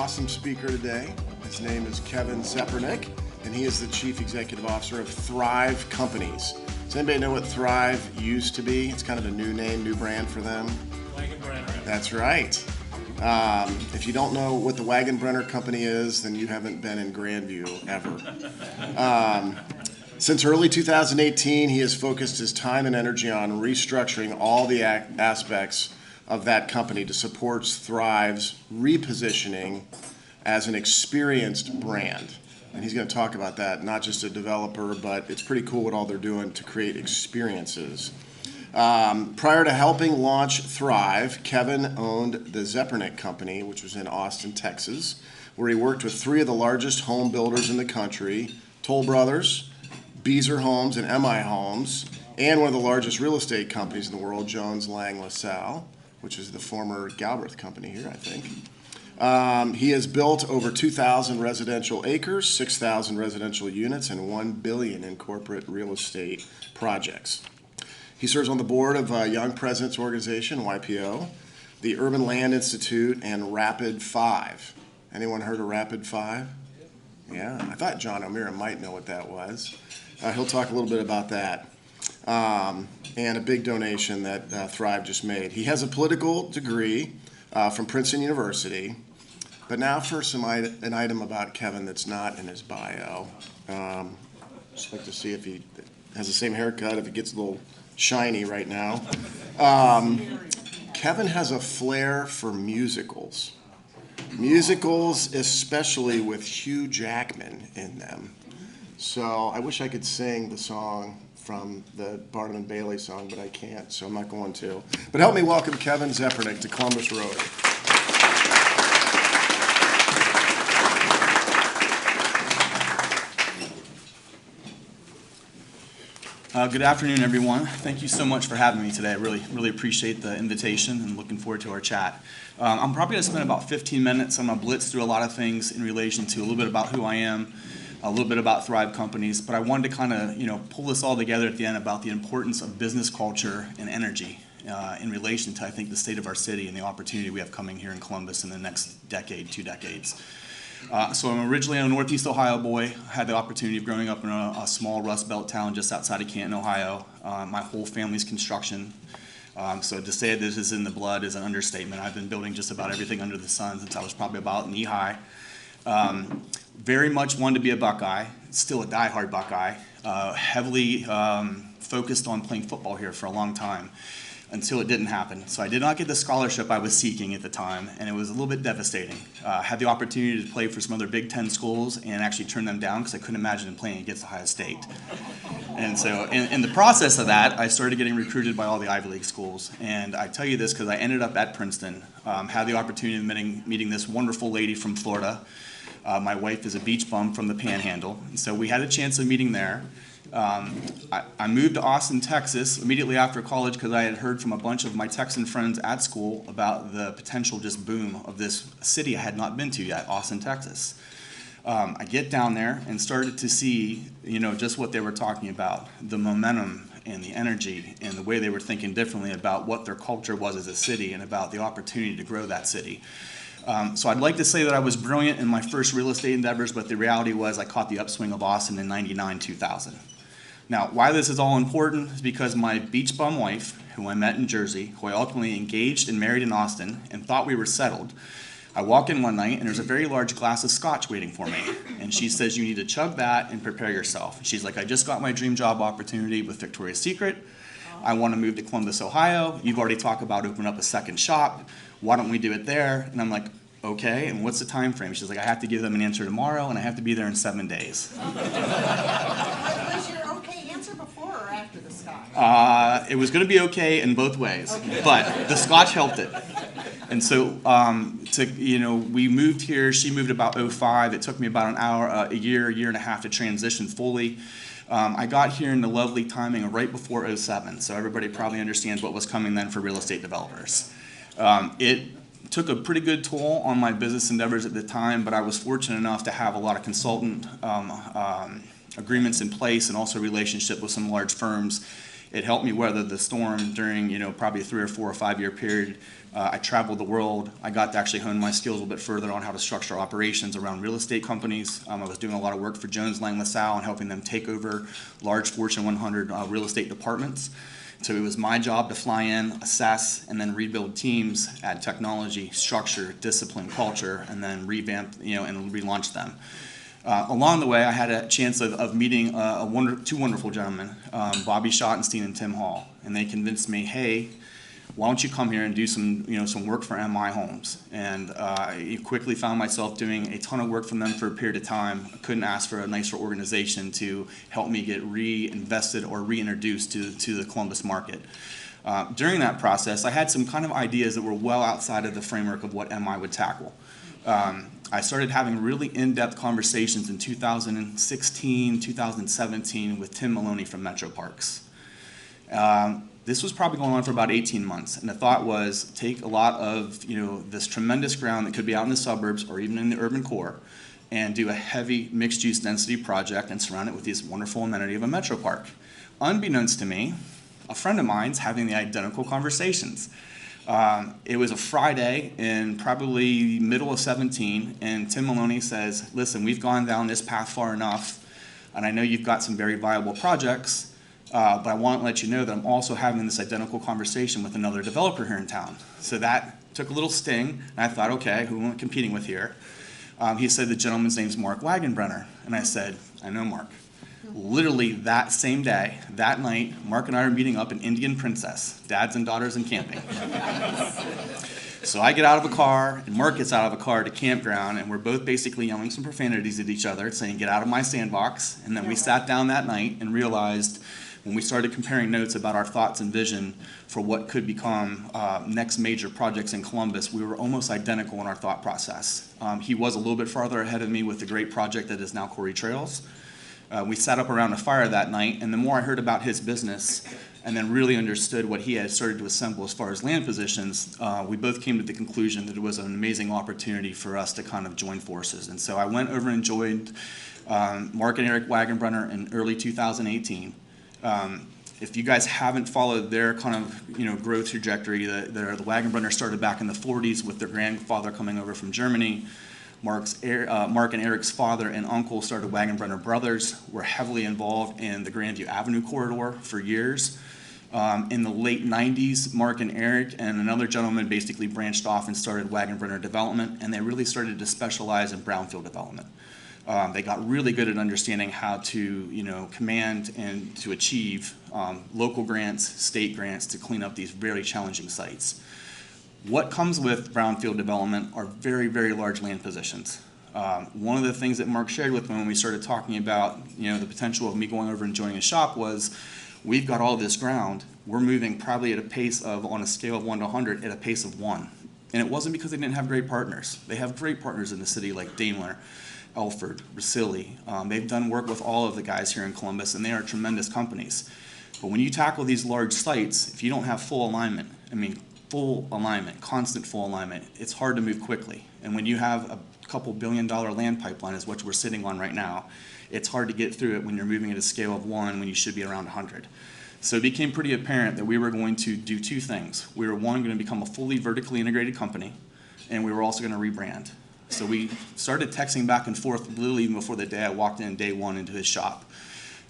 awesome speaker today. His name is Kevin Zepernick, and he is the Chief Executive Officer of Thrive Companies. Does anybody know what Thrive used to be? It's kind of a new name, new brand for them. Wagenbrenner. That's right. If you don't know what the Wagenbrenner company is, then you haven't been in Grandview ever. Since early 2018, he has focused his time and energy on restructuring all the aspects of that company to support Thrive's repositioning as an experienced brand. And he's going to talk about that, not just a developer, but it's pretty cool what all they're doing to create experiences. Prior to helping launch Thrive, Kevin owned the Zepernick Company, which was in Austin, Texas, where he worked with three of the largest home builders in the country, Toll Brothers, Beazer Homes, and MI Homes, and one of the largest real estate companies in the world, Jones Lang LaSalle, which is the former Galbraith company here, I think. He has built over 2,000 residential acres, 6,000 residential units, and $1 billion in corporate real estate projects. He serves on the board of Young Presidents Organization, YPO, the Urban Land Institute, and Rapid 5. Anyone heard of Rapid 5? Yeah, I thought John O'Meara might know what that was. He'll talk a little bit about that. And a big donation that Thrive just made. He has a political degree from Princeton University. But now for an item about Kevin that's not in his bio. Just like to see if he has the same haircut, if he gets a little shiny right now. Kevin has a flair for musicals. Musicals, especially with Hugh Jackman in them. So I wish I could sing the song from the Barnum and Bailey song, but I can't, so I'm not going to. But help me welcome Kevin Zepernick to Columbus Rotary. Good afternoon, everyone. Thank you so much for having me today. I really appreciate the invitation and looking forward to our chat. I'm probably going to spend about 15 minutes. I'm going to blitz through a lot of things in relation to a little bit about who I am, a little bit about Thrive Companies, but I wanted to kind of pull this all together at the end about the importance of business culture and energy in relation to, I think, the state of our city and the opportunity we have coming here in Columbus in the next decade, 2 decades. So I'm originally a Northeast Ohio boy. I had the opportunity of growing up in a small Rust Belt town just outside of Canton, Ohio. My whole family's construction. So to say this is in the blood is an understatement. I've been building just about everything under the sun since I was probably about knee high. Very much wanted to be a Buckeye, still a diehard Buckeye, heavily focused on playing football here for a long time until it didn't happen. So I did not get the scholarship I was seeking at the time, and it was a little bit devastating. Had the opportunity to play for some other Big Ten schools and actually turned them down because I couldn't imagine playing against Ohio State. And so in the process of that, I started getting recruited by all the Ivy League schools. And I tell you this because I ended up at Princeton, had the opportunity of meeting this wonderful lady from Florida. My wife is a beach bum from the Panhandle, and so we had a chance of meeting there. I moved to Austin, Texas immediately after college because I had heard from a bunch of my Texan friends at school about the potential just boom of this city I had not been to yet, Austin, Texas. I get down there and started to see, just what they were talking about, the momentum and the energy and the way they were thinking differently about what their culture was as a city and about the opportunity to grow that city. So I'd like to say that I was brilliant in my first real estate endeavors, but the reality was I caught the upswing of Austin in 99, 2000. Now, why this is all important is because my beach bum wife, who I met in Jersey, who I ultimately engaged and married in Austin and thought we were settled, I walk in one night and there's a very large glass of scotch waiting for me. And she says, you need to chug that and prepare yourself. She's like, I just got my dream job opportunity with Victoria's Secret. I want to move to Columbus, Ohio. You've already talked about opening up a second shop. Why don't we do it there? And I'm like, okay, and what's the time frame? She's like, I have to give them an answer tomorrow, and I have to be there in 7 days. Was your okay answer before or after the scotch? It was going to be okay in both ways, okay. But the scotch helped it. And so, we moved here. She moved about 2005. It took me about an hour, a year and a half to transition fully. I got here in the lovely timing of right before 2007, so everybody probably understands what was coming then for real estate developers. It took a pretty good toll on my business endeavors at the time, but I was fortunate enough to have a lot of consultant agreements in place and also a relationship with some large firms It helped me weather the storm during, probably a 3 or 4 or 5 year period. I traveled the world. I got to actually hone my skills a little bit further on how to structure operations around real estate companies. I was doing a lot of work for Jones Lang LaSalle and helping them take over large Fortune 100 real estate departments. So it was my job to fly in, assess, and then rebuild teams, add technology, structure, discipline, culture, and then revamp, and relaunch them. Along the way, I had a chance of meeting two wonderful gentlemen, Bobby Schottenstein and Tim Hall, and they convinced me, hey, why don't you come here and do some work for MI Homes? And I quickly found myself doing a ton of work for them for a period of time. I couldn't ask for a nicer organization to help me get reinvested or reintroduced to the Columbus market. During that process, I had some kind of ideas that were well outside of the framework of what MI would tackle. I started having really in-depth conversations in 2016, 2017 with Tim Maloney from Metro Parks. This was probably going on for about 18 months, and the thought was take a lot of this tremendous ground that could be out in the suburbs or even in the urban core, and do a heavy mixed-use density project and surround it with this wonderful amenity of a Metro Park. Unbeknownst to me, a friend of mine's having the identical conversations. It was a Friday in probably middle of 17, and Tim Maloney says, listen, we've gone down this path far enough, and I know you've got some very viable projects, but I want to let you know that I'm also having this identical conversation with another developer here in town. So that took a little sting, and I thought, okay, who am I competing with here? He said the gentleman's name's Mark Wagenbrenner, and I said, I know Mark. Literally that same day, that night, Mark and I are meeting up in Indian Princess, dads and daughters and camping. So I get out of a car, and Mark gets out of a car at a campground, and we're both basically yelling some profanities at each other, saying, get out of my sandbox. And then we sat down that night and realized when we started comparing notes about our thoughts and vision for what could become next major projects in Columbus, we were almost identical in our thought process. He was a little bit farther ahead of me with the great project that is now Corey Trails. We sat up around a fire that night, and the more I heard about his business and then really understood what he had started to assemble as far as land positions, we both came to the conclusion that it was an amazing opportunity for us to kind of join forces. And so I went over and joined Mark and Eric Wagenbrenner in early 2018. If you guys haven't followed their kind of growth trajectory, the Wagenbrenner started back in the 40s with their grandfather coming over from Germany. Mark and Eric's father and uncle started Wagenbrenner Brothers, were heavily involved in the Grandview Avenue corridor for years. In the late 90s, Mark and Eric and another gentleman basically branched off and started Wagenbrenner Development, and they really started to specialize in brownfield development. They got really good at understanding how to command and to achieve local grants, state grants to clean up these very challenging sites. What comes with brownfield development are very, very large land positions. One of the things that Mark shared with me when we started talking about the potential of me going over and joining a shop was, we've got all this ground, we're moving probably at a pace of, on a scale of 1 to 100, at a pace of 1. And it wasn't because they didn't have great partners. They have great partners in the city like Daimler, Elford, Brasili. They've done work with all of the guys here in Columbus, and they are tremendous companies. But when you tackle these large sites, if you don't have full alignment, constant full alignment, it's hard to move quickly. And when you have a couple $1 billion land pipeline, is what we're sitting on right now, it's hard to get through it when you're moving at a scale of 1 when you should be around 100. So it became pretty apparent that we were going to do two things. We were, one, going to become a fully vertically integrated company, and we were also going to rebrand. So we started texting back and forth literally even before the day I walked in, day one, into his shop.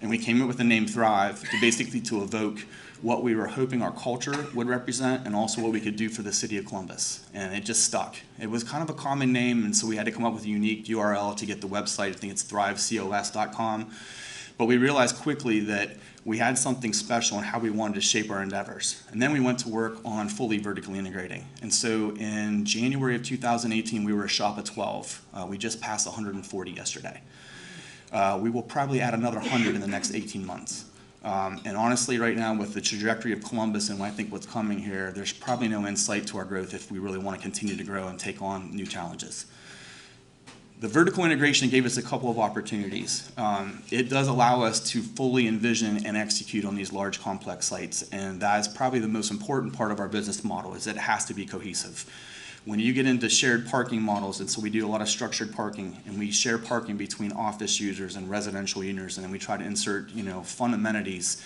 And we came up with the name Thrive to basically to evoke what we were hoping our culture would represent and also what we could do for the city of Columbus. And it just stuck. It was kind of a common name, and so we had to come up with a unique URL to get the website. I think it's thrivecos.com. But we realized quickly that we had something special in how we wanted to shape our endeavors. And then we went to work on fully vertically integrating. And so in January of 2018, we were a shop of 12. We just passed 140 yesterday. We will probably add another 100 in the next 18 months. And honestly, right now, with the trajectory of Columbus and I think what's coming here, there's probably no insight to our growth if we really want to continue to grow and take on new challenges. The vertical integration gave us a couple of opportunities. It does allow us to fully envision and execute on these large, complex sites, and that is probably the most important part of our business model, is that it has to be cohesive. When you get into shared parking models, and so we do a lot of structured parking, and we share parking between office users and residential users, and then we try to insert fun amenities.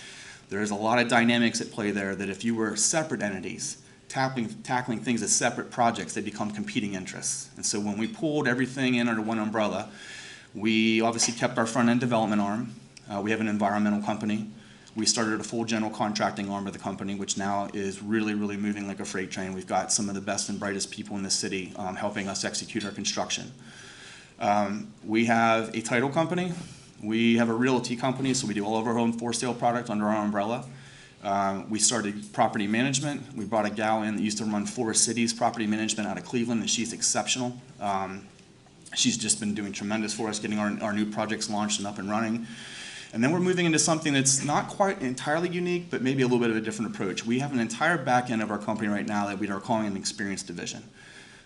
There's a lot of dynamics at play there that if you were separate entities, tackling things as separate projects, they become competing interests. And so when we pulled everything in under one umbrella, we obviously kept our front-end development arm. We have an environmental company. We started a full general contracting arm of the company, which now is really, really moving like a freight train. We've got some of the best and brightest people in the city helping us execute our construction. We have a title company. We have a realty company, so we do all of our own for-sale product under our umbrella. We started property management. We brought a gal in that used to run Forest Cities property management out of Cleveland, and she's exceptional. She's just been doing tremendous for us, getting our new projects launched and up and running. And then we're moving into something that's not quite entirely unique, but maybe a little bit of a different approach. We have an entire back end of our company right now that we are calling an experience division.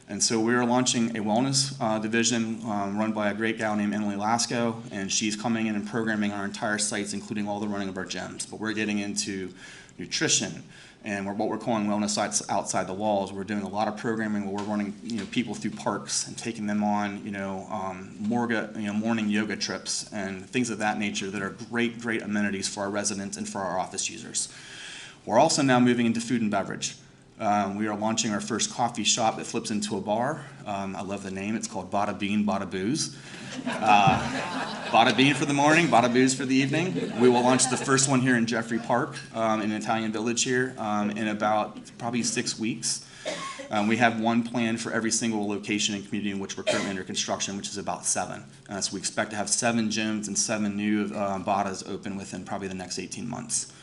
And so we're launching a wellness division run by a great gal named Emily Lasco, and she's coming in and programming our entire sites, including all the running of our gyms. But we're getting into nutrition and what we're calling wellness sites outside the walls. We're doing a lot of programming where we're running people through parks and taking them on morning yoga trips and things of that nature that are great amenities for our residents and for our office users. We're also now moving into food and beverage. We are launching our first coffee shop that flips into a bar. I love the name. It's called Bada Bean, Bada Booze. Bada Bean for the morning, Bada Booze for the evening. We will launch the first one here in Jeffrey Park in Italian Village here in about probably 6 weeks. We have one plan for every single location and community in which we're currently under construction, which is about 7. So we expect to have 7 gyms and 7 new Badas open within probably the next 18 months.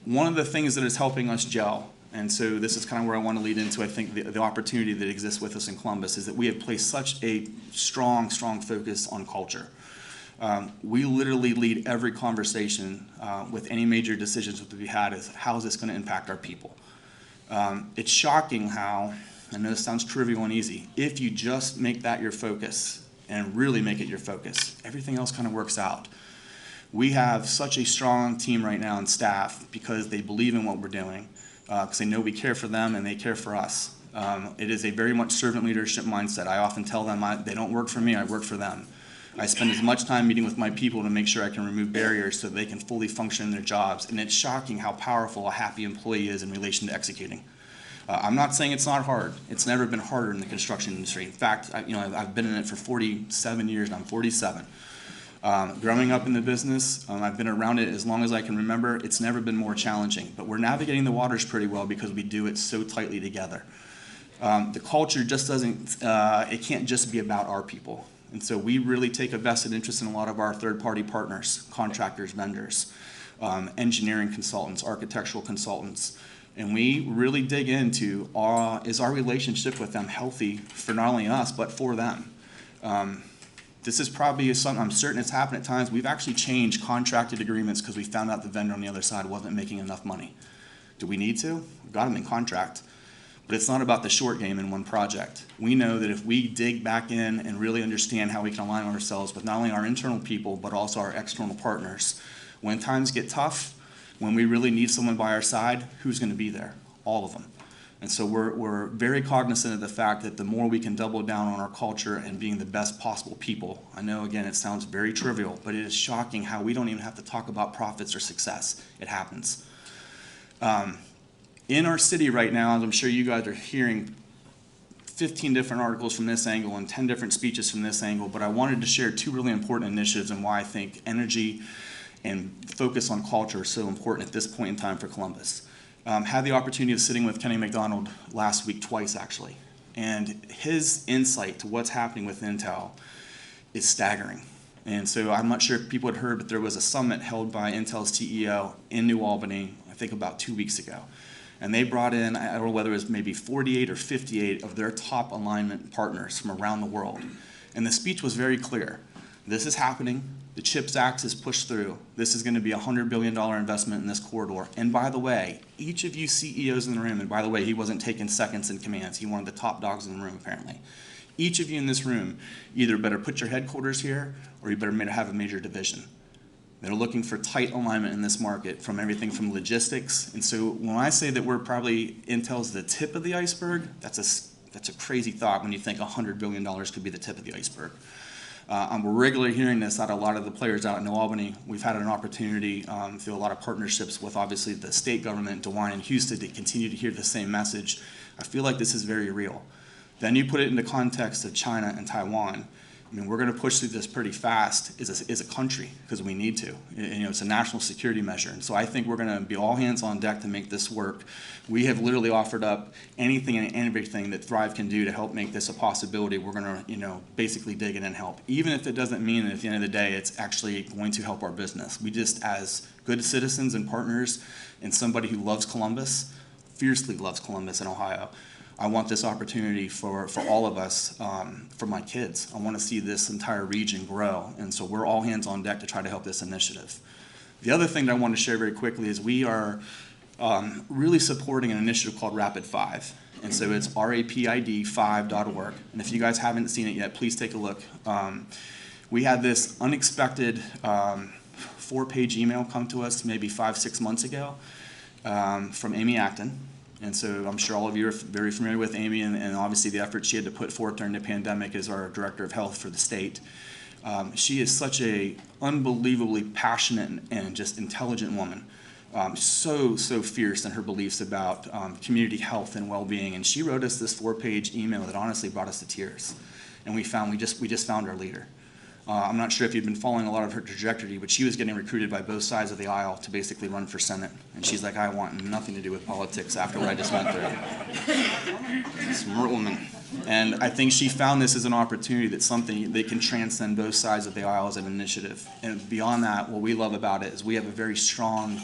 One of the things that is helping us gel, and so this is kind of where I want to lead into, I think, the opportunity that exists with us in Columbus, is that we have placed such a strong focus on culture. We literally lead every conversation with any major decisions that we had is how is this going to impact our people? It's shocking how, I know this sounds trivial and easy, if you just make that your focus and really make it your focus, everything else kind of works out. We have such a strong team right now and staff because they believe in what we're doing, because they know we care for them and they care for us. It is a very much servant leadership mindset. I often tell them they don't work for me, I work for them. I spend as much time meeting with my people to make sure I can remove barriers so they can fully function in their jobs. And it's shocking how powerful a happy employee is in relation to executing. I'm not saying it's not hard. It's never been harder in the construction industry. In fact, I've been in it for 47 years and I'm 47. Growing up in the business, I've been around it as long as I can remember. It's never been more challenging, but we're navigating the waters pretty well because we do it so tightly together. The culture just doesn't, it can't just be about our people. And so we really take a vested interest in a lot of our third-party partners, contractors, vendors, engineering consultants, architectural consultants, and we really dig into is our relationship with them healthy for not only us, but for them. This is probably something I'm certain it's happened at times. We've actually changed contracted agreements because we found out the vendor on the other side wasn't making enough money. Do we need to? We've got them in contract. But it's not about the short game in one project. We know that if we dig back in and really understand how we can align ourselves with not only our internal people, but also our external partners, when times get tough, when we really need someone by our side, who's going to be there? All of them. And so we're very cognizant of the fact that the more we can double down on our culture and being the best possible people, I know, again, it sounds very trivial, but it is shocking how we don't even have to talk about profits or success. It happens. In our city right now, as I'm sure you guys are hearing 15 different articles from this angle and 10 different speeches from this angle, but I wanted to share 2 really important initiatives and why I think energy and focus on culture are so important at this point in time for Columbus. Had the opportunity of sitting with Kenny McDonald last week twice, actually. And his insight to what's happening with Intel is staggering. And so I'm not sure if people had heard, but there was a summit held by Intel's CEO in New Albany, I think about 2 weeks ago. And they brought in, I don't know whether it was maybe 48 or 58 of their top alignment partners from around the world. And the speech was very clear. This is happening. The CHIPS Act is pushed through. This is going to be a $100 billion investment in this corridor. And by the way, each of you CEOs in the room, and by the way, he wasn't taking seconds in commands. He wanted the top dogs in the room, apparently. Each of you in this room either better put your headquarters here or you better have a major division. They're looking for tight alignment in this market from everything from logistics. And so when I say that we're probably Intel's the tip of the iceberg, that's a crazy thought when you think $100 billion could be the tip of the iceberg. We're regularly hearing this out of a lot of the players out in New Albany. We've had an opportunity through a lot of partnerships with obviously the state government, DeWine and Houston, to continue to hear the same message. I feel like this is very real. Then you put it in the context of China and Taiwan. I mean, we're going to push through this pretty fast as a country because we need to. It's a national security measure. And so I think we're going to be all hands on deck to make this work. We have literally offered up anything and everything that Thrive can do to help make this a possibility. We're going to, basically dig in and help. Even if it doesn't mean that at the end of the day, it's actually going to help our business. We just, as good citizens and partners and somebody who loves Columbus, fiercely loves Columbus and Ohio, I want this opportunity for all of us, for my kids. I want to see this entire region grow, and so we're all hands on deck to try to help this initiative. The other thing that I want to share very quickly is we are really supporting an initiative called Rapid 5, and so it's rapid5.org, and if you guys haven't seen it yet, please take a look. We had this unexpected 4-page email come to us maybe 5-6 months ago from Amy Acton. And so I'm sure all of you are very familiar with Amy and obviously the efforts she had to put forth during the pandemic as our Director of Health for the state. She is such a unbelievably passionate and just intelligent woman. So fierce in her beliefs about community health and well-being. And she wrote us this 4-page email that honestly brought us to tears. And we just found our leader. I'm not sure if you've been following a lot of her trajectory, but she was getting recruited by both sides of the aisle to basically run for Senate. And she's like, I want nothing to do with politics after what I just went through. Smart woman. And I think she found this as an opportunity that's something that can transcend both sides of the aisle as an initiative. And beyond that, what we love about it is we have a very strong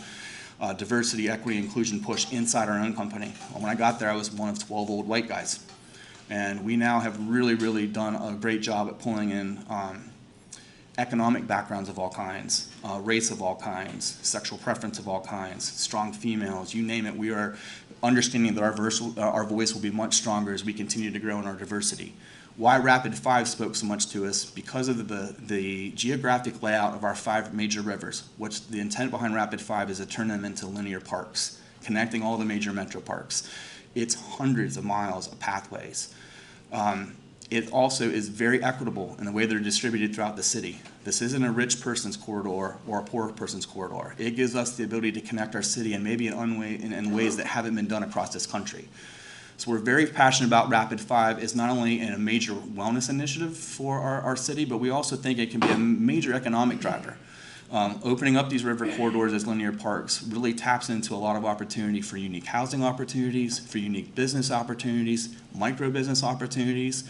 diversity, equity, inclusion push inside our own company. When I got there, I was one of 12 old white guys. And we now have really done a great job at pulling in economic backgrounds of all kinds, race of all kinds, sexual preference of all kinds, strong females, you name it. We are understanding that our voice will be much stronger as we continue to grow in our diversity. Why Rapid 5 spoke so much to us? Because of the geographic layout of our 5 major rivers, which the intent behind Rapid 5 is to turn them into linear parks, connecting all the major metro parks. It's hundreds of miles of pathways. It also is very equitable in the way they're distributed throughout the city. This isn't a rich person's corridor or a poor person's corridor. It gives us the ability to connect our city and maybe in ways that haven't been done across this country. So we're very passionate about Rapid 5. It's not only a major wellness initiative for our city, but we also think it can be a major economic driver. Opening up these river corridors as linear parks really taps into a lot of opportunity for unique housing opportunities, for unique business opportunities, micro business opportunities.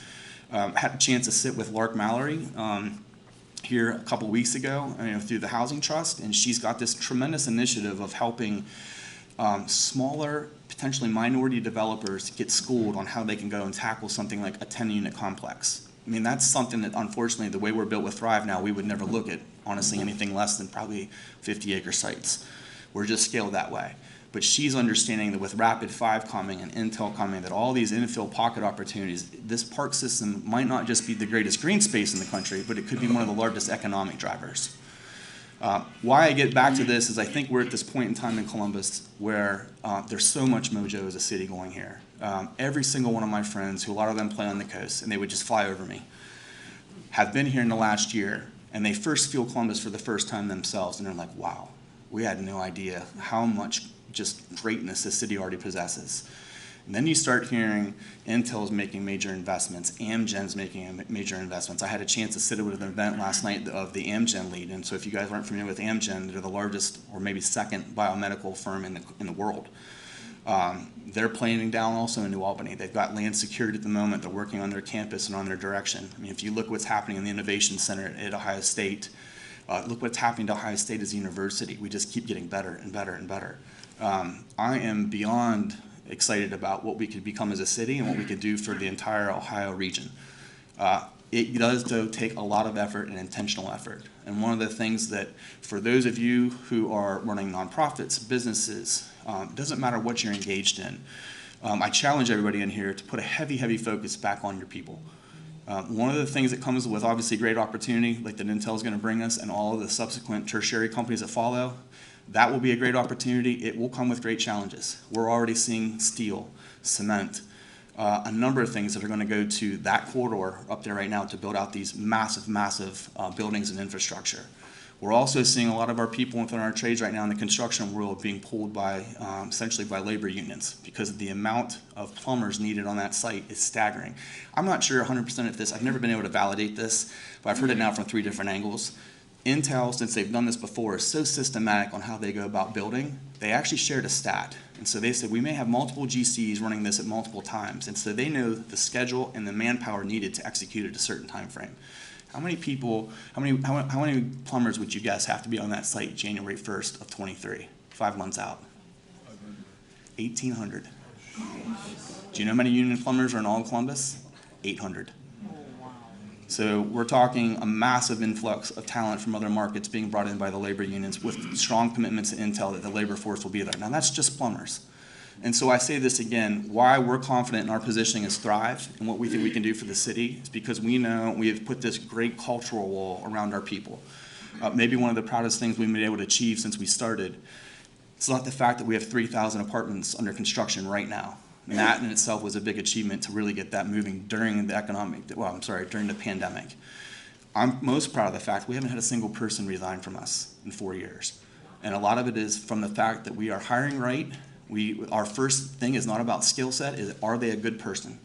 Had a chance to sit with Lark Mallory here a couple weeks ago through the Housing Trust, and she's got this tremendous initiative of helping smaller, potentially minority developers get schooled on how they can go and tackle something like a 10-unit complex. I mean, that's something that unfortunately the way we're built with Thrive now, we would never look at, honestly, anything less than probably 50-acre sites. We're just scaled that way. But she's understanding that with Rapid 5 coming and Intel coming, that all these infill pocket opportunities, this park system might not just be the greatest green space in the country, but it could be one of the largest economic drivers. Why I get back to this is I think we're at this point in time in Columbus where there's so much mojo as a city going here. Every single one of my friends, who a lot of them play on the coast, and they would just fly over me, have been here in the last year, and they first feel Columbus for the first time themselves, and they're like, wow, we had no idea how much just greatness this city already possesses. And then you start hearing Intel's making major investments, Amgen's making major investments. I had a chance to sit at an event last night of the Amgen lead, and so if you guys aren't familiar with Amgen, they're the largest or maybe second biomedical firm in the world. They're planning down also in New Albany. They've got land secured at the moment. They're working on their campus and on their direction. I mean, if you look what's happening in the Innovation Center at Ohio State, look what's happening to Ohio State as a university. We just keep getting better and better and better. I am beyond excited about what we could become as a city and what we could do for the entire Ohio region. It does, though, take a lot of effort and intentional effort. And one of the things that, for those of you who are running nonprofits, businesses, doesn't matter what you're engaged in, I challenge everybody in here to put a heavy focus back on your people. One of the things that comes with obviously great opportunity, like that Intel is going to bring us and all of the subsequent tertiary companies that follow, that will be a great opportunity. It will come with great challenges. We're already seeing steel, cement, a number of things that are going to go to that corridor up there right now to build out these massive, massive buildings and infrastructure. We're also seeing a lot of our people within our trades right now in the construction world being pulled by, essentially by labor unions, because the amount of plumbers needed on that site is staggering. I'm not sure 100% of this. I've never been able to validate this, but I've heard it now from 3 different angles. Intel, since they've done this before, is so systematic on how they go about building. They actually shared a stat. And so they said, we may have multiple GCs running this at multiple times. And so they know the schedule and the manpower needed to execute at a certain time frame. How many people, how many plumbers would you guess have to be on that site January 1st of 23, 5 months out? 1,800. Do you know how many union plumbers are in all of Columbus? 800. So we're talking a massive influx of talent from other markets being brought in by the labor unions with strong commitments to Intel that the labor force will be there. Now that's just plumbers. And so I say this again, why we're confident in our positioning as Thrive and what we think we can do for the city is because we know we have put this great cultural wall around our people. Maybe one of the proudest things we've been able to achieve since we started. It's not the fact that we have 3,000 apartments under construction right now. And that in itself was a big achievement to really get that moving during the during the pandemic. I'm most proud of the fact we haven't had a single person resign from us in 4 years. And a lot of it is from the fact that we are hiring right. Our first thing is not about skill set, is are they a good person?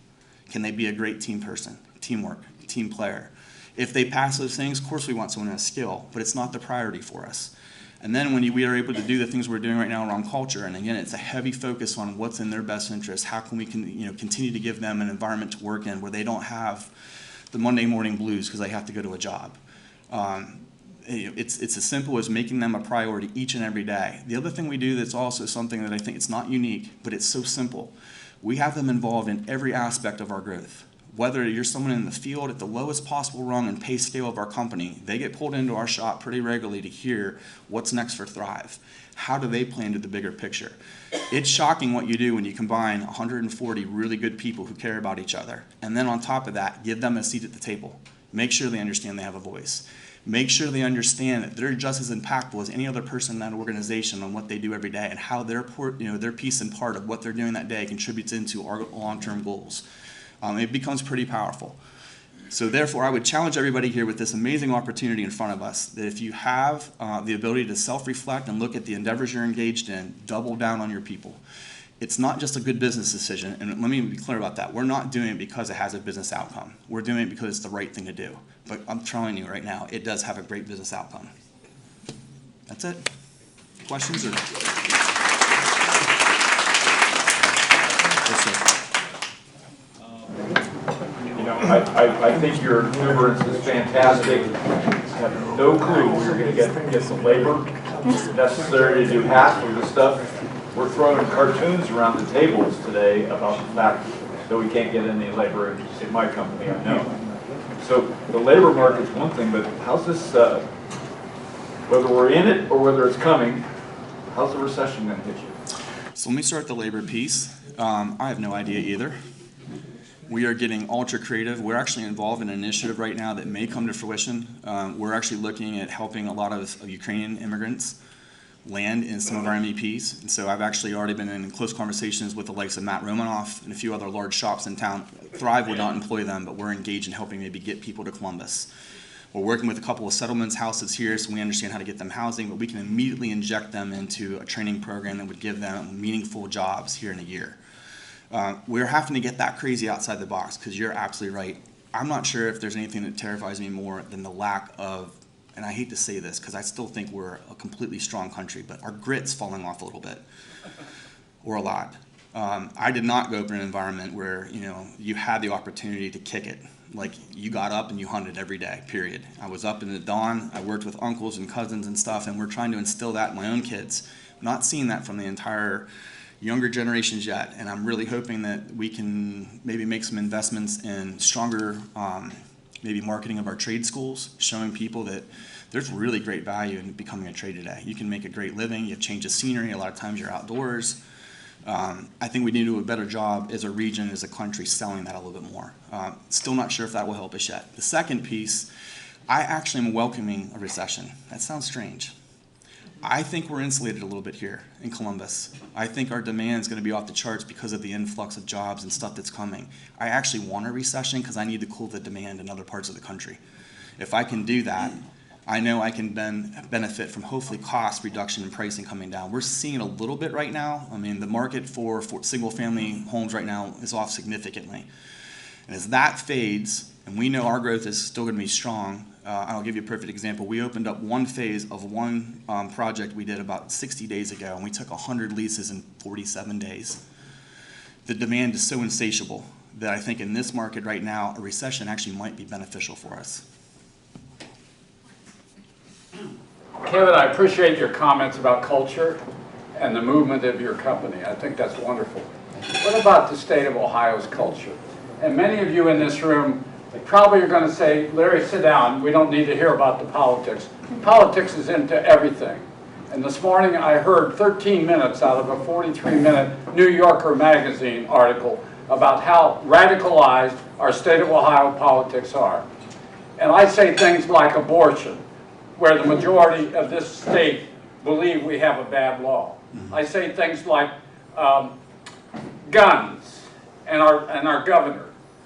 Can they be a great team person, teamwork, team player? If they pass those things, of course we want someone who has skill, but it's not the priority for us. And then when we are able to do the things we're doing right now around culture, and again, it's a heavy focus on what's in their best interest, how can we continue to give them an environment to work in where they don't have the Monday morning blues because they have to go to a job. It's as simple as making them a priority each and every day. The other thing we do that's also something that I think it's not unique, but it's so simple. We have them involved in every aspect of our growth. Whether you're someone in the field at the lowest possible rung and pay scale of our company, they get pulled into our shop pretty regularly to hear what's next for Thrive. How do they play into the bigger picture? It's shocking what you do when you combine 140 really good people who care about each other. And then on top of that, give them a seat at the table. Make sure they understand they have a voice. Make sure they understand that they're just as impactful as any other person in that organization on what they do every day and how their piece and part of what they're doing that day contributes into our long-term goals. It becomes pretty powerful. So therefore, I would challenge everybody here with this amazing opportunity in front of us that if you have the ability to self-reflect and look at the endeavors you're engaged in, double down on your people. It's not just a good business decision, and let me be clear about that. We're not doing it because it has a business outcome. We're doing it because it's the right thing to do. But I'm telling you right now, it does have a great business outcome. That's it. Questions? Yes, sir. I think your exuberance is fantastic. I have no clue where you're going to get the labor necessary to do half of the stuff. We're throwing cartoons around the tables today about the fact that we can't get any labor in my company, I know. So the labor market's one thing, but how's this, whether we're in it or whether it's coming, how's the recession going to hit you? So let me start the labor piece. I have no idea either. We are getting ultra creative. We're actually involved in an initiative right now that may come to fruition. We're actually looking at helping a lot of Ukrainian immigrants land in some of our MEPs. And so I've actually already been in close conversations with the likes of Matt Romanoff and a few other large shops in town. Thrive would not employ them, but we're engaged in helping maybe get people to Columbus. We're working with a couple of settlements houses here, so we understand how to get them housing, but we can immediately inject them into a training program that would give them meaningful jobs here in a year. We're having to get that crazy outside the box because you're absolutely right. I'm not sure if there's anything that terrifies me more than the lack of, and I hate to say this because I still think we're a completely strong country, but our grit's falling off a little bit, or a lot. I did not grow up in an environment where you had the opportunity to kick it. Like you got up and you hunted every day, period. I was up in the dawn, I worked with uncles and cousins and stuff, and we're trying to instill that in my own kids. I'm not seeing that from the entire younger generations yet, and I'm really hoping that we can maybe make some investments in stronger maybe marketing of our trade schools, showing people that there's really great value in becoming a trade today. You can make a great living, you have change of scenery, a lot of times you're outdoors. I think we need to do a better job as a region, as a country, selling that a little bit more. Still not sure if that will help us yet. The second piece, I actually am welcoming a recession. That sounds strange. I think we're insulated a little bit here in Columbus. I think our demand is going to be off the charts because of the influx of jobs and stuff that's coming. I actually want a recession because I need to cool the demand in other parts of the country. If I can do that, I know I can then benefit from hopefully cost reduction and pricing coming down. We're seeing it a little bit right now. I mean, the market for single-family homes right now is off significantly. And as that fades, and we know our growth is still going to be strong, I'll give you a perfect example. We opened up one phase of one project we did about 60 days ago, and we took 100 leases in 47 days. The demand is so insatiable that I think in this market right now, a recession actually might be beneficial for us. Kevin, I appreciate your comments about culture and the movement of your company. I think that's wonderful. What about the state of Ohio's culture? And many of you in this room probably are going to say, Larry, sit down. We don't need to hear about the politics. Politics is into everything. And this morning I heard 13 minutes out of a 43-minute New Yorker magazine article about how radicalized our state of Ohio politics are. And I say things like abortion, where the majority of this state believe we have a bad law. I say things like guns and our governor.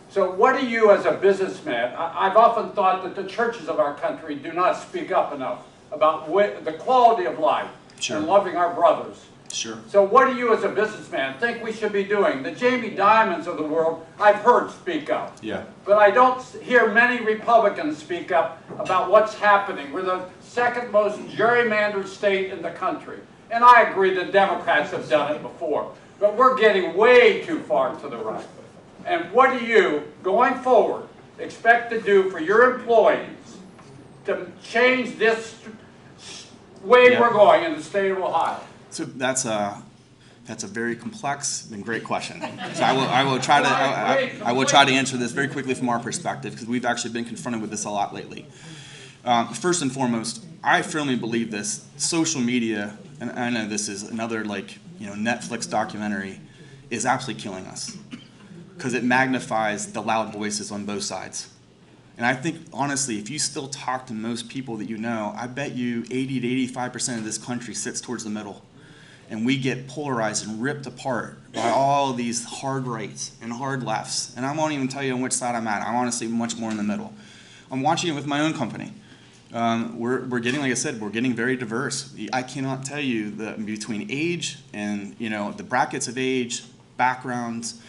So what do you as a businessman, I've often thought that the churches of our country do not speak up enough about the quality of life and loving our brothers. Sure. So what do you as a businessman think we should be doing? The Jamie Dimons of the world, I've heard speak up. Yeah. But I don't hear many Republicans speak up about what's happening. We're the second most gerrymandered state in the country. And I agree that Democrats have done it before. But we're getting way too far to the right. And what do you, going forward, expect to do for your employees to change this way we're going in the state of Ohio? So that's a very complex and great question. So I will try to answer this very quickly from our perspective because we've actually been confronted with this a lot lately. First and foremost, I firmly believe this. Social media, and I know this is another Netflix documentary, is absolutely killing us because it magnifies the loud voices on both sides. And I think, honestly, if you still talk to most people that you know, I bet you 80 to 85% of this country sits towards the middle. And we get polarized and ripped apart by all these hard rights and hard lefts. And I won't even tell you on which side I'm at. I'm honestly much more in the middle. I'm watching it with my own company. We're getting, like I said, we're getting very diverse. I cannot tell you that between age and the brackets of age, backgrounds,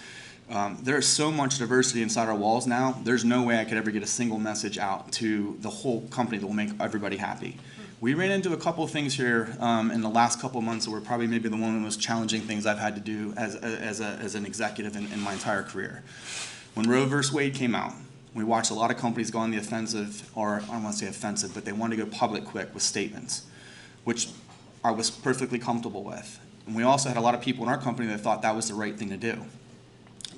there's so much diversity inside our walls now. There's no way I could ever get a single message out to the whole company that will make everybody happy. We ran into a couple of things here in the last couple of months that were probably maybe one of the most challenging things I've had to do as an executive in my entire career. When Roe v. Wade came out, we watched a lot of companies go on the offensive, or I don't want to say offensive, but they wanted to go public quick with statements, which I was perfectly comfortable with. And we also had a lot of people in our company that thought that was the right thing to do.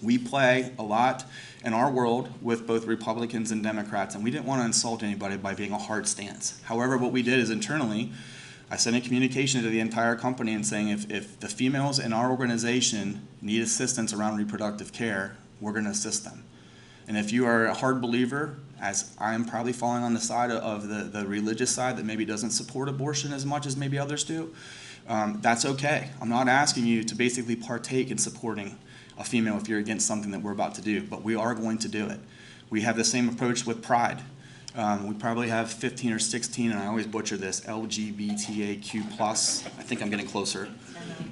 We play a lot in our world with both Republicans and Democrats, and we didn't want to insult anybody by being a hard stance. However, what we did is internally, I sent a communication to the entire company and saying if the females in our organization need assistance around reproductive care, we're going to assist them. And if you are a hard believer, as I am probably falling on the side of the religious side that maybe doesn't support abortion as much as maybe others do, that's okay. I'm not asking you to basically partake in supporting a female if you're against something that we're about to do, but we are going to do it. We have the same approach with Pride. We probably have 15 or 16, and I always butcher this, LGBTAQ+. I think I'm getting closer.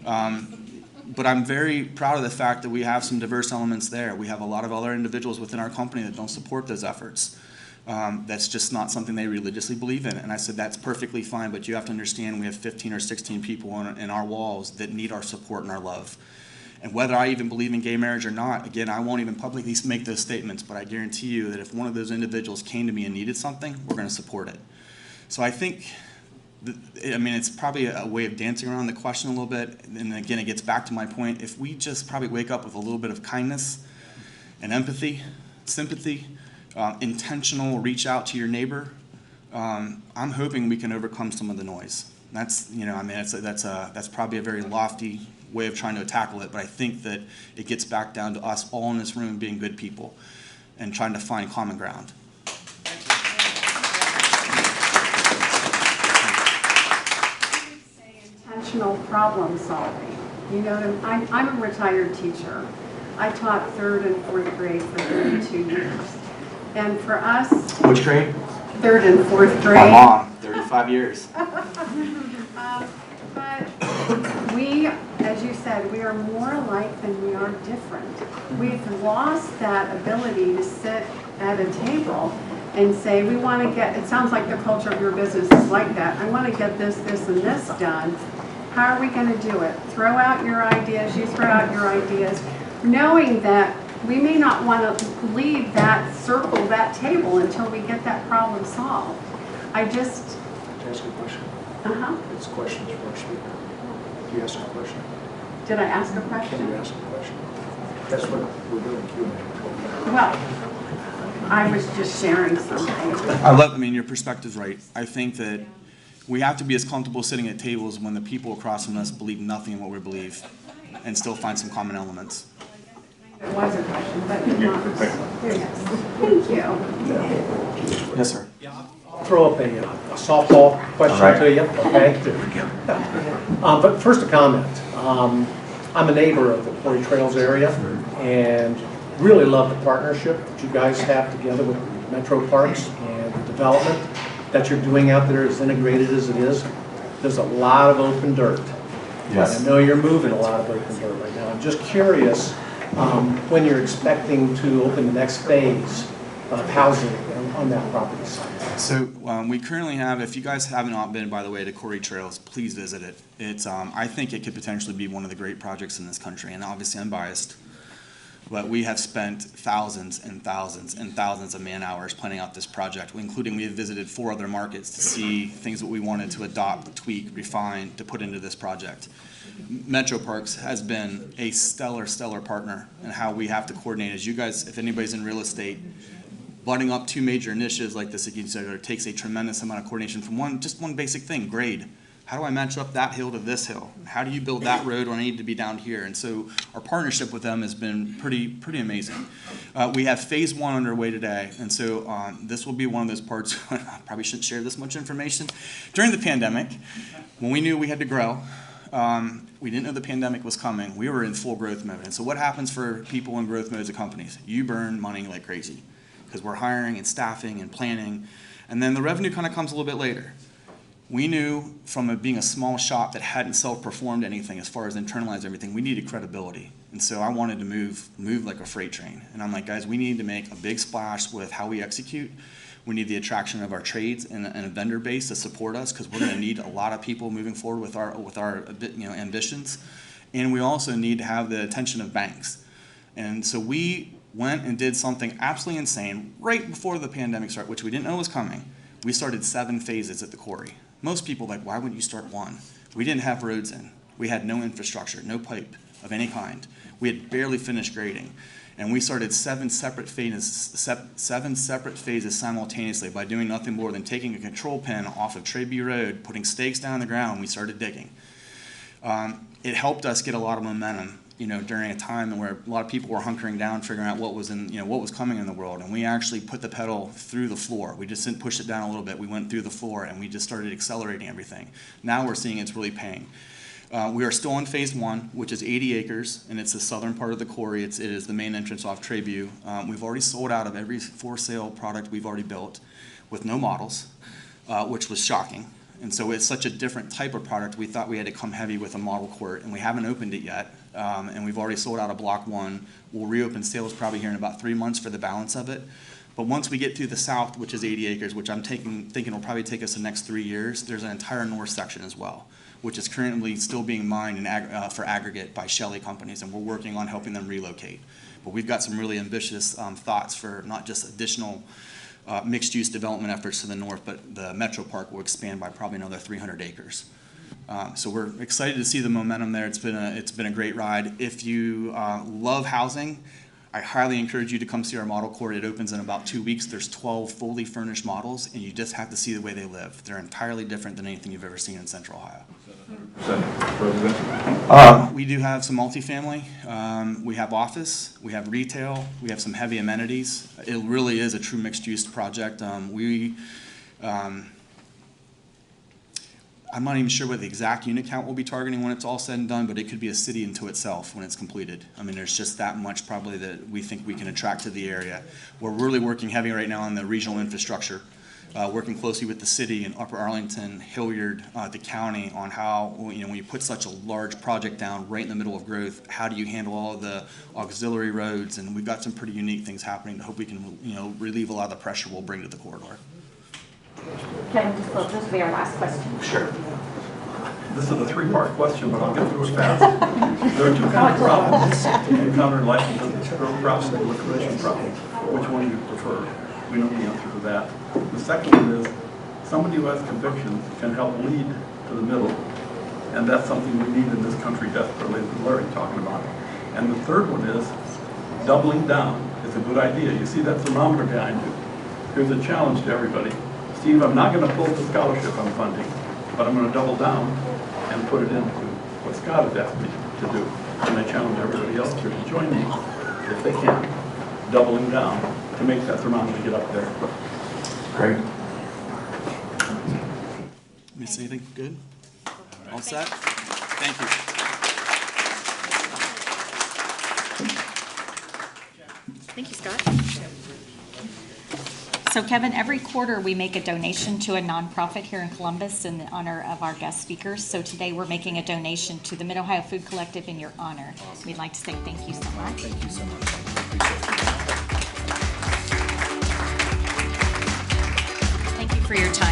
But I'm very proud of the fact that we have some diverse elements there. We have a lot of other individuals within our company that don't support those efforts. That's just not something they religiously believe in. And I said, that's perfectly fine, but you have to understand we have 15 or 16 people in our walls that need our support and our love. And whether I even believe in gay marriage or not, again, I won't even publicly make those statements, but I guarantee you that if one of those individuals came to me and needed something, we're going to support it. So I think, it's probably a way of dancing around the question a little bit. And again, it gets back to my point. If we just probably wake up with a little bit of kindness and empathy, sympathy, intentional reach out to your neighbor, I'm hoping we can overcome some of the noise. That's, that's probably a very lofty way of trying to tackle it, but I think that it gets back down to us all in this room being good people and trying to find common ground. intentional problem solving. You know, I'm a retired teacher. I taught 3rd and 4th grade for 32 years. And for us, Which grade? 3rd and 4th grade. My mom, 35 years. But we, as you said, we are more alike than we are different. We've lost that ability to sit at a table and say, we want to get, it sounds like the culture of your business is like that. I want to get this, this, and this done. How are we going to do it? Throw out your ideas, you throw out your ideas, knowing that we may not want to leave that circle, that table, until we get that problem solved. I just... Can I ask a question? Uh-huh. It's questions for our speaker. Do you ask a question? Did I ask a Can question? you ask a question? That's what we're doing, Q&A. Well, I was just sharing something. I mean, your perspective's right. I think that we have to be as comfortable sitting at tables when the people across from us believe nothing in what we believe and still find some common elements. It was a question, but not. Yes. Thank you. Yes, sir. I'll throw up a softball question to you, okay? There we go. But first a comment. I'm a neighbor of the Quarry Trails area and really love the partnership that you guys have together with Metro Parks and the development that you're doing out there, as integrated as it is. There's a lot of open dirt. Yes. I know you're moving a lot of open dirt right now. I'm just curious when you're expecting to open the next phase of housing on that property site. So we currently have, if you guys haven't been, by the way, to Quarry Trails, please visit it. It's, I think it could potentially be one of the great projects in this country, and obviously I'm biased, but we have spent thousands and thousands and thousands of man hours planning out this project, including we have visited 4 other markets to see things that we wanted to adopt, tweak, refine, to put into this project. Metro Parks has been a stellar partner in how we have to coordinate. As you guys, if anybody's in real estate, butting up 2 major initiatives like this takes a tremendous amount of coordination from just one basic thing, grade. How do I match up that hill to this hill? How do you build that road when I need to be down here? And so our partnership with them has been pretty amazing. We have phase 1 underway today, and so this will be one of those parts, I probably shouldn't share this much information. During the pandemic, when we knew we had to grow, we didn't know the pandemic was coming, we were in full growth mode. And so what happens for people in growth modes of companies? You burn money like crazy, because we're hiring and staffing and planning, and then the revenue kind of comes a little bit later. We knew from being a small shop that hadn't self-performed anything as far as internalized everything, we needed credibility. And so I wanted to move like a freight train. And I'm like, guys, we need to make a big splash with how we execute. We need the attraction of our trades and a vendor base to support us, because we're going to need a lot of people moving forward with our ambitions. And we also need to have the attention of banks. And so we went and did something absolutely insane right before the pandemic started, which we didn't know was coming. We started 7 phases at the quarry. Most people are like, why wouldn't you start 1? We didn't have roads in. We had no infrastructure, no pipe of any kind. We had barely finished grading. And we started 7 separate phases simultaneously by doing nothing more than taking a control pin off of Treby Road, putting stakes down the ground, and we started digging. It helped us get a lot of momentum, during a time where a lot of people were hunkering down, figuring out what was coming in the world. And we actually put the pedal through the floor. We just didn't push it down a little bit. We went through the floor, and we just started accelerating everything. Now we're seeing it's really paying. We are still in phase 1, which is 80 acres, and it's the southern part of the quarry. It is the main entrance off Treby. We've already sold out of every for sale product we've already built with no models, which was shocking. And so it's such a different type of product, we thought we had to come heavy with a model court, and we haven't opened it yet. And we've already sold out of block 1. We'll reopen sales probably here in about 3 months for the balance of it. But once we get to the south, which is 80 acres, which I'm thinking will probably take us the next 3 years, there's an entire north section as well, which is currently still being mined for aggregate by Shelley companies, and we're working on helping them relocate. But we've got some really ambitious thoughts for not just additional mixed-use development efforts to the north, but the Metro Park will expand by probably another 300 acres. So we're excited to see the momentum there. It's been a great ride. If you love housing, I highly encourage you to come see our model court. It opens in about 2 weeks. There's 12 fully furnished models, and you just have to see the way they live. They're entirely different than anything you've ever seen in Central Ohio. We do have some multifamily. We have office. We have retail. We have some heavy amenities. It really is a true mixed-use project. I'm not even sure what the exact unit count we'll be targeting when it's all said and done, but it could be a city into itself when it's completed. I mean, there's just that much probably that we think we can attract to the area. We're really working heavy right now on the regional infrastructure, working closely with the city in Upper Arlington, Hilliard, the county on how, when you put such a large project down right in the middle of growth, how do you handle all of the auxiliary roads? And we've got some pretty unique things happening to hope we can, relieve a lot of the pressure we'll bring to the corridor. Kevin, this will be our last question. Sure. This is a three-part question, but I'll get through it fast. There are two kinds of problems you encounter in life: the growth problem and the liquidation problem. Which one do you prefer? We know the answer to that. The second one is somebody who has convictions can help lead to the middle, and that's something we need in this country desperately, as Larry talking about. And the third one is doubling down is a good idea. You see that thermometer behind you. Here's a challenge to everybody. Steve, I'm not going to pull the scholarship I'm funding, but I'm going to double down and put it into what Scott has asked me to do. And I challenge everybody else here to join me, if they can, doubling down to make that thermometer get up there. Great. Miss anything? Good? All set? Thank you. Thank you, Scott. So Kevin, every quarter we make a donation to a nonprofit here in Columbus in the honor of our guest speakers. So today we're making a donation to the Mid-Ohio Food Collective in your honor. Awesome. We'd like to say thank you so much. Thank you so much. Thank you for your time.